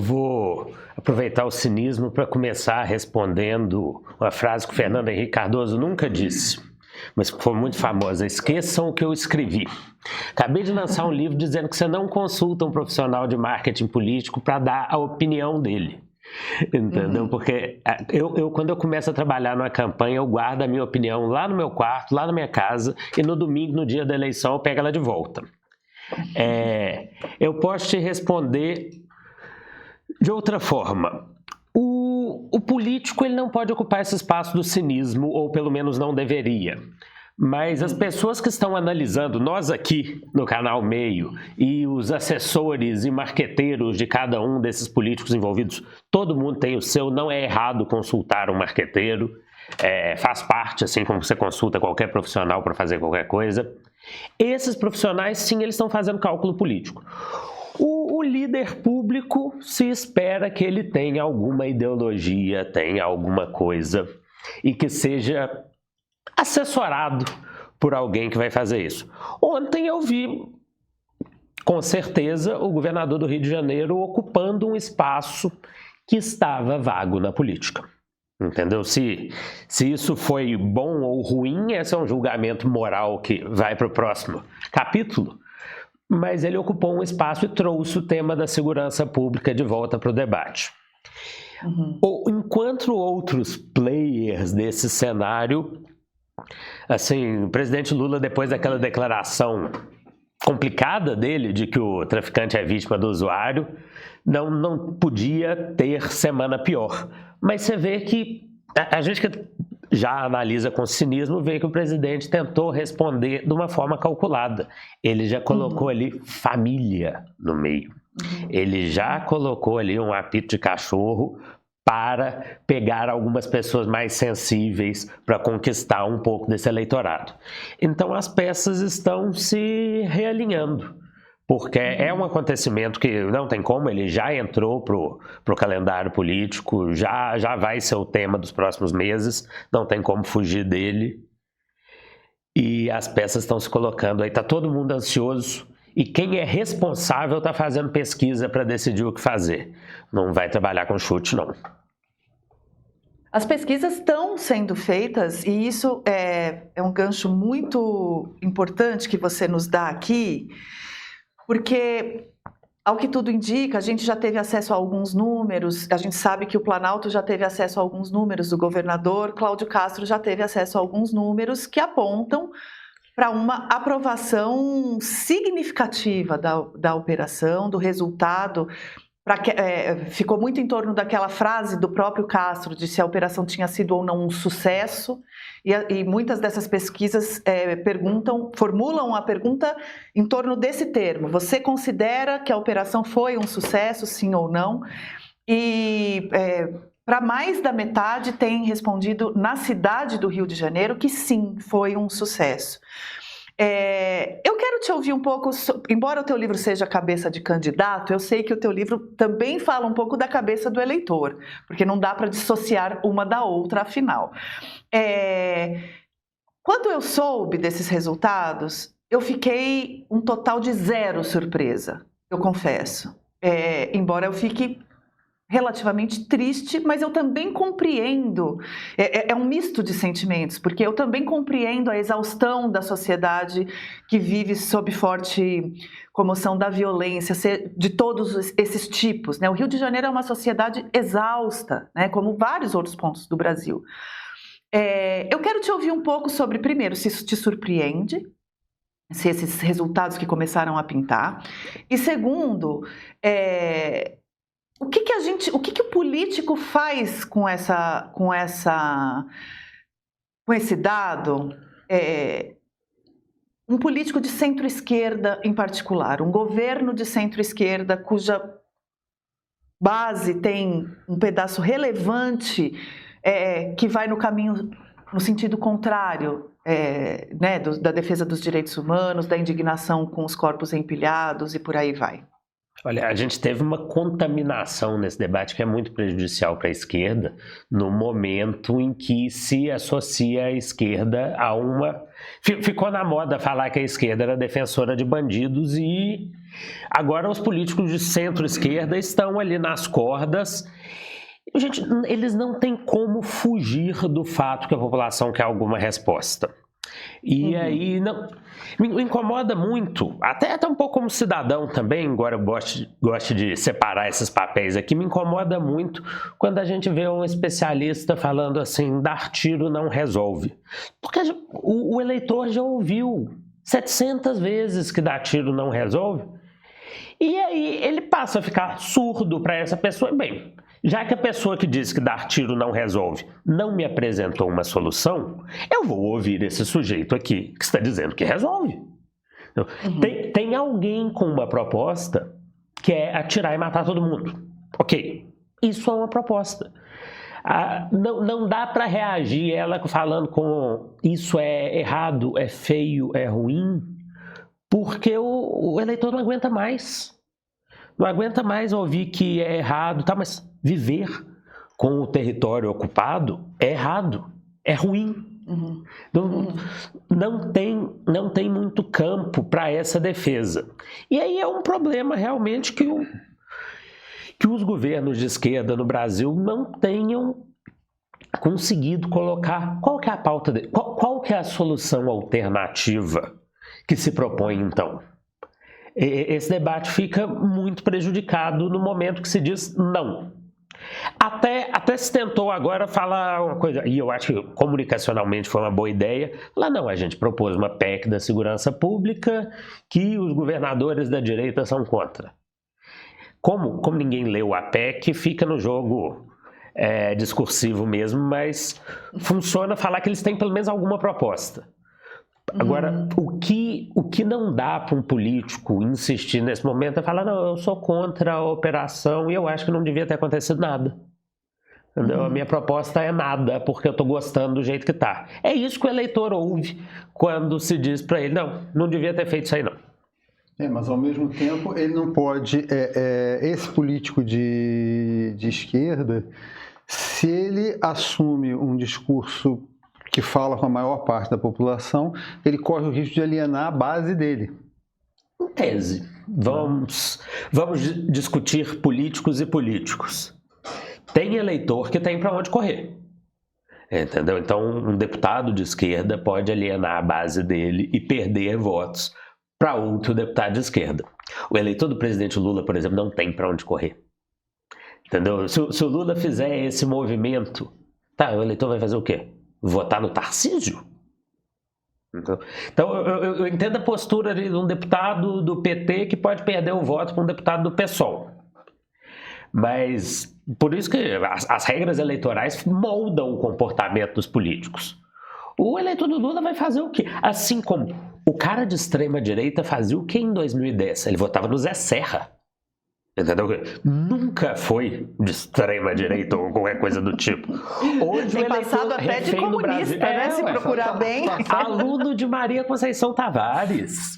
vou aproveitar o cinismo para começar respondendo uma frase que o Fernando Henrique Cardoso nunca disse, mas que foi muito famosa: esqueçam o que eu escrevi. Acabei de lançar um livro dizendo que você não consulta um profissional de marketing político para dar a opinião dele. Entendeu? Porque quando eu começo a trabalhar numa campanha, eu guardo a minha opinião lá no meu quarto, lá na minha casa, e no domingo, no dia da eleição, eu pego ela de volta. Eu posso te responder de outra forma. O político, ele não pode ocupar esse espaço do cinismo, ou pelo menos não deveria. Mas as pessoas que estão analisando, nós aqui no Canal Meio, e os assessores e marqueteiros de cada um desses políticos envolvidos, todo mundo tem o seu, não é errado consultar um marqueteiro, faz parte, assim como você consulta qualquer profissional para fazer qualquer coisa. Esses profissionais, sim, eles estão fazendo cálculo político. O líder público, se espera que ele tenha alguma ideologia, tenha alguma coisa, e que seja assessorado por alguém que vai fazer isso. Ontem eu vi, com certeza, o governador do Rio de Janeiro ocupando um espaço que estava vago na política. Entendeu? Se isso foi bom ou ruim, esse é um julgamento moral que vai para o próximo capítulo, mas ele ocupou um espaço e trouxe o tema da segurança pública de volta para o debate. Enquanto outros players desse cenário, assim, o presidente Lula, depois daquela declaração complicada dele de que o traficante é vítima do usuário, não podia ter semana pior. Mas você vê que a gente que já analisa com cinismo, vê que o presidente tentou responder de uma forma calculada. Ele já colocou ali família no meio. Ele já colocou ali um apito de cachorro para pegar algumas pessoas mais sensíveis para conquistar um pouco desse eleitorado. Então as peças estão se realinhando, porque é um acontecimento que não tem como, ele já entrou pro calendário político, já vai ser o tema dos próximos meses, não tem como fugir dele, e as peças estão se colocando aí, está todo mundo ansioso, e quem é responsável está fazendo pesquisa para decidir o que fazer. Não vai trabalhar com chute, não. As pesquisas estão sendo feitas, e isso é um gancho muito importante que você nos dá aqui, porque, ao que tudo indica, a gente já teve acesso a alguns números, a gente sabe que o Planalto já teve acesso a alguns números, o governador Cláudio Castro já teve acesso a alguns números que apontam para uma aprovação significativa da operação, do resultado. Ficou muito em torno daquela frase do próprio Castro, de se a operação tinha sido ou não um sucesso, e muitas dessas pesquisas formulam a pergunta em torno desse termo: você considera que a operação foi um sucesso, sim ou não? E para mais da metade tem respondido na cidade do Rio de Janeiro que sim, foi um sucesso. Eu quero te ouvir um pouco, embora o teu livro seja Cabeça de Candidato, eu sei que o teu livro também fala um pouco da cabeça do eleitor, porque não dá para dissociar uma da outra, afinal. Quando eu soube desses resultados, eu fiquei um total de 0 surpresa, eu confesso. Embora eu fique relativamente triste, mas eu também compreendo, é um misto de sentimentos, porque eu também compreendo a exaustão da sociedade que vive sob forte comoção da violência, de todos esses tipos, né? O Rio de Janeiro é uma sociedade exausta, né? Como vários outros pontos do Brasil. Eu quero te ouvir um pouco sobre, primeiro, se isso te surpreende, se esses resultados que começaram a pintar, e segundo, o que o político faz com esse dado? Um político de centro-esquerda em particular, um governo de centro-esquerda cuja base tem um pedaço relevante que vai no sentido contrário, né, da defesa dos direitos humanos, da indignação com os corpos empilhados e por aí vai. Olha, a gente teve uma contaminação nesse debate que é muito prejudicial para a esquerda, no momento em que se associa a esquerda a uma... Ficou na moda falar que a esquerda era defensora de bandidos e agora os políticos de centro-esquerda estão ali nas cordas. Gente, eles não têm como fugir do fato que a população quer alguma resposta. E aí, não, me incomoda muito, até um pouco como cidadão também, embora eu goste de separar esses papéis aqui, me incomoda muito quando a gente vê um especialista falando assim, dar tiro não resolve. Porque o eleitor já ouviu 700 vezes que dar tiro não resolve, e aí ele passa a ficar surdo para essa pessoa. Bem, já que a pessoa que diz que dar tiro não resolve não me apresentou uma solução, eu vou ouvir esse sujeito aqui que está dizendo que resolve. Então, tem alguém com uma proposta que é atirar e matar todo mundo. Ok, isso é uma proposta. Não dá para reagir ela falando com isso é errado, é feio, é ruim, porque o eleitor não aguenta mais. Não aguenta mais ouvir que é errado, tá? Mas viver com o território ocupado é errado, é ruim. Não tem muito campo para essa defesa. E aí é um problema realmente que os governos de esquerda no Brasil não tenham conseguido colocar. Qual que é a pauta dele? Qual que é a solução alternativa que se propõe então? Esse debate fica muito prejudicado no momento que se diz não. Até se tentou agora falar uma coisa, e eu acho que comunicacionalmente foi uma boa ideia, lá não, a gente propôs uma PEC da segurança pública que os governadores da direita são contra. Como ninguém leu a PEC, fica no jogo discursivo mesmo, mas funciona falar que eles têm pelo menos alguma proposta. Agora, o que não dá para um político insistir nesse momento é falar, não, eu sou contra a operação e eu acho que não devia ter acontecido nada. A minha proposta é nada, porque eu estou gostando do jeito que está. É isso que o eleitor ouve quando se diz para ele, não devia ter feito isso aí não. Mas ao mesmo tempo ele não pode, esse político de esquerda, se ele assume um discurso que fala com a maior parte da população, ele corre o risco de alienar a base dele. Em tese. Vamos discutir políticos e políticos. Tem eleitor que tem para onde correr. Entendeu? Então, um deputado de esquerda pode alienar a base dele e perder votos para outro deputado de esquerda. O eleitor do presidente Lula, por exemplo, não tem para onde correr. Entendeu? Se o Lula fizer esse movimento, o eleitor vai fazer o quê? Votar no Tarcísio? Então eu entendo a postura de um deputado do PT que pode perder o voto para um deputado do PSOL. Mas por isso que as regras eleitorais moldam o comportamento dos políticos. O eleitor do Lula vai fazer o quê? Assim como o cara de extrema direita fazia o quê em 2010? Ele votava no Zé Serra. Entendeu? Nunca foi de extrema direita ou qualquer coisa do tipo. Hoje tem passado até de comunista, né? Se procurar bem. Aluno de Maria Conceição Tavares.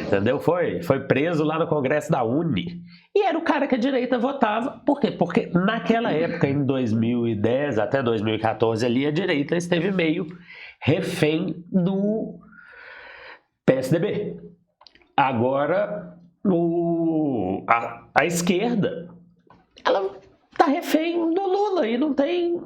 Entendeu? Foi preso lá no Congresso da Uni. E era o cara que a direita votava. Por quê? Porque naquela época, em 2010 até 2014, ali a direita esteve meio refém do PSDB. Agora, a esquerda, ela está refém do Lula e não tem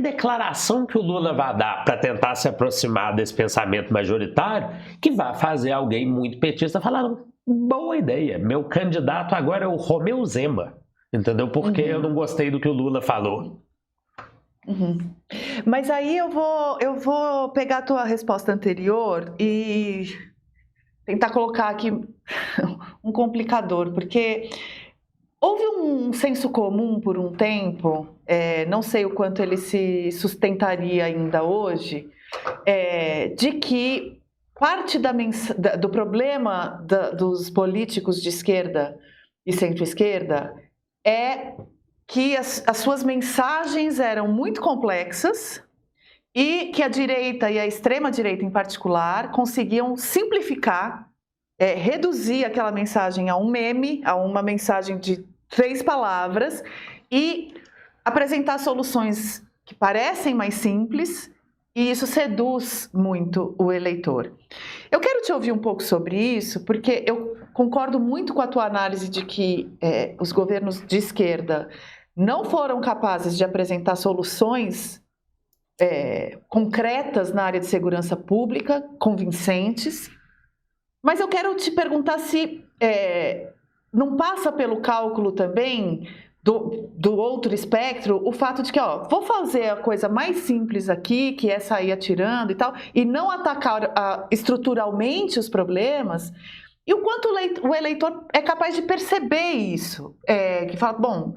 declaração que o Lula vai dar para tentar se aproximar desse pensamento majoritário que vai fazer alguém muito petista falar, não, boa ideia, meu candidato agora é o Romeu Zema, entendeu? Porque eu não gostei do que o Lula falou. Mas aí eu vou pegar a tua resposta anterior e tentar colocar aqui um complicador, porque houve um senso comum por um tempo, não sei o quanto ele se sustentaria ainda hoje, de que parte do problema dos políticos de esquerda e centro-esquerda é que as suas mensagens eram muito complexas e que a direita e a extrema-direita em particular conseguiam simplificar reduzir aquela mensagem a um meme, a uma mensagem de 3 palavras e apresentar soluções que parecem mais simples, e isso seduz muito o eleitor. Eu quero te ouvir um pouco sobre isso, porque eu concordo muito com a tua análise de que os governos de esquerda não foram capazes de apresentar soluções concretas na área de segurança pública, convincentes, mas eu quero te perguntar se não passa pelo cálculo também do outro espectro o fato de que, vou fazer a coisa mais simples aqui, que é sair atirando e tal, e não atacar estruturalmente os problemas, e o quanto o eleitor é capaz de perceber isso, que fala, bom,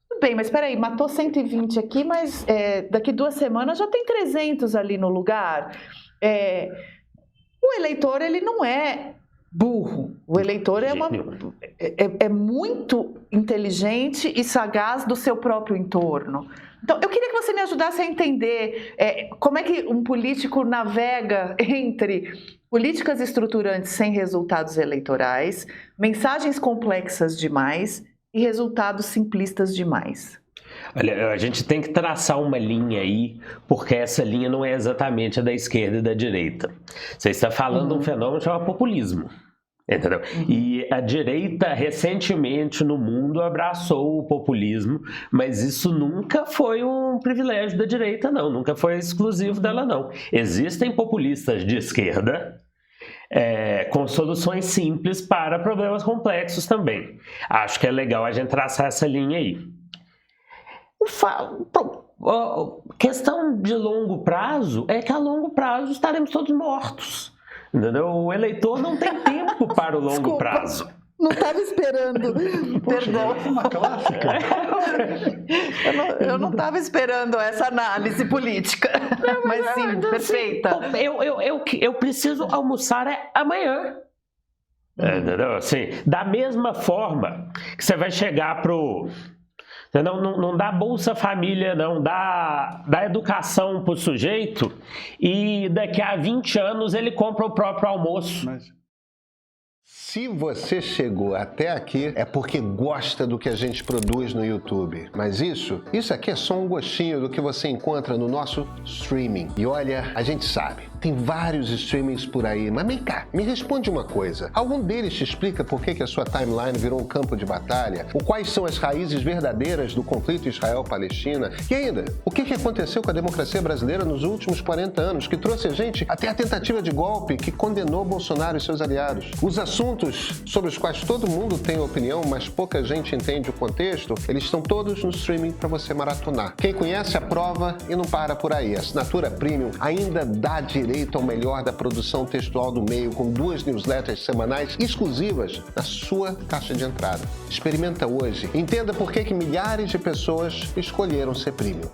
tudo bem, mas espera aí, matou 120 aqui, mas daqui 2 semanas já tem 300 ali no lugar. O eleitor, ele não é burro. O eleitor é muito inteligente e sagaz do seu próprio entorno. Então, eu queria que você me ajudasse a entender como é que um político navega entre políticas estruturantes sem resultados eleitorais, mensagens complexas demais e resultados simplistas demais. Olha, a gente tem que traçar uma linha aí, porque essa linha não é exatamente a da esquerda e da direita. Você está falando de um fenômeno chamado populismo, entendeu? E a direita, recentemente no mundo, abraçou o populismo, mas isso nunca foi um privilégio da direita, não. Nunca foi exclusivo dela, não. Existem populistas de esquerda com soluções simples para problemas complexos também. Acho que é legal a gente traçar essa linha aí. Questão de longo prazo é que a longo prazo estaremos todos mortos, entendeu? O eleitor não tem tempo para o longo prazo. Não estava esperando. Perdão. Uma clássica. Eu não estava esperando essa análise política. Mas sim, perfeita. Eu preciso almoçar amanhã. Entendeu? Assim, da mesma forma que você vai chegar pro... Não dá Bolsa Família, não, dá educação para o sujeito e daqui a 20 anos ele compra o próprio almoço. Se você chegou até aqui, é porque gosta do que a gente produz no YouTube. Mas isso aqui é só um gostinho do que você encontra no nosso streaming. E olha, a gente sabe, tem vários streamings por aí, mas vem cá, me responde uma coisa. Algum deles te explica por que a sua timeline virou um campo de batalha? Ou quais são as raízes verdadeiras do conflito Israel-Palestina? E ainda, o que aconteceu com a democracia brasileira nos últimos 40 anos, que trouxe a gente até a tentativa de golpe que condenou Bolsonaro e seus aliados? Os assuntos sobre os quais todo mundo tem opinião, mas pouca gente entende o contexto, eles estão todos no streaming para você maratonar. Quem conhece aprova e não para por aí. A assinatura Premium ainda dá direito ao melhor da produção textual do meio, com 2 newsletters semanais exclusivas na sua caixa de entrada. Experimenta hoje. Entenda por que milhares de pessoas escolheram ser Premium.